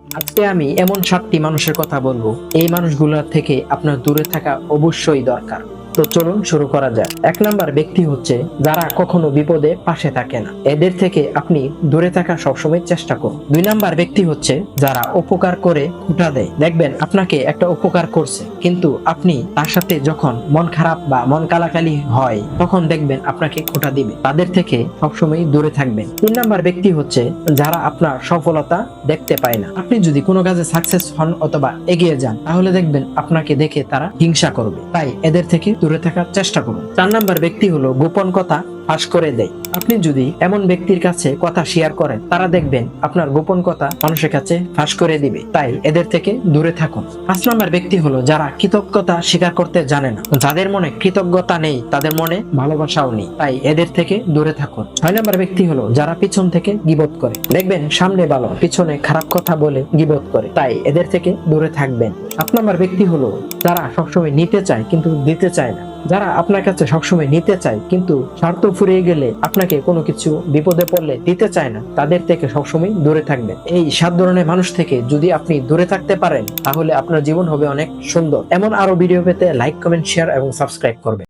আজকে আমি এমন 7টি মানুষের কথা বলবো, এই মানুষগুলোর থেকে আপনার দূরে থাকা অবশ্যই দরকার। তো চলুন শুরু করা যাক। 1 নাম্বার ব্যক্তি হচ্ছে যারা কখনো বিপদে পাশে থাকে না, এদের থেকে আপনি দূরে থাকার সবসময় চেষ্টা করুন। 2 নাম্বার ব্যক্তি হচ্ছে যারা উপকার করে খোঁটা দেয়। দেখবেন আপনাকে একটা উপকার করছে, কিন্তু আপনি তার সাথে যখন মন খারাপ বা মন কালাকালি হয় তখন দেখবেন আপনাকে খোঁটা দিবে, তাদের থেকে সবসময় দূরে থাকবেন। 3 নাম্বার ব্যক্তি হচ্ছে যারা আপনার সফলতা দেখতে পায় না। আপনি যদি কোনো কাজে সাকসেস হন অথবা এগিয়ে যান, তাহলে দেখবেন আপনাকে দেখে তারা হিংসা করবে, তাই এদের থেকে দূরে থাকার চেষ্টা করুন। 4 নাম্বার ব্যক্তি হলো গোপন কথা ফাঁস করে দেয়। আপনি যদি এমন ব্যক্তির কাছে কথা শেয়ার করেন, তারা দেখবেন আপনার গোপন কথা মানুষের কাছে ফাঁস করে দিবে, তাই এদের থেকে দূরে থাকুন। 5 নাম্বার ব্যক্তি হলো যারা কৃতজ্ঞতা স্বীকার করতে জানে না। যাদের মনে কৃতজ্ঞতা নেই তাদের মনে ভালোবাসাও নেই, তাই এদের থেকে দূরে থাকুন। 6 নাম্বার ব্যক্তি হলো যারা পিছন থেকে গীবত করে। দেখবেন সামনে ভালো, পিছনে খারাপ কথা বলে গীবত করে, তাই এদের থেকে দূরে থাকবেন। 7 নাম্বার ব্যক্তি হলো যারা সবসময় নিতে চায় কিন্তু দিতে চায় না। যারা আপনার কাছে সবসময় নিতে চায় কিন্তু স্বার্থ ফুরিয়ে গেলে আপনাকে কোনো কিছু বিপদে পড়লে দিতে চায় না, তাদের থেকে সবসময় দূরে থাকবেন। এই 7 ধরনের মানুষ থেকে যদি আপনি দূরে থাকতে পারেন, তাহলে আপনার জীবন হবে অনেক সুন্দর। এমন আরো ভিডিও পেতে লাইক, কমেন্ট, শেয়ার এবং সাবস্ক্রাইব করবেন।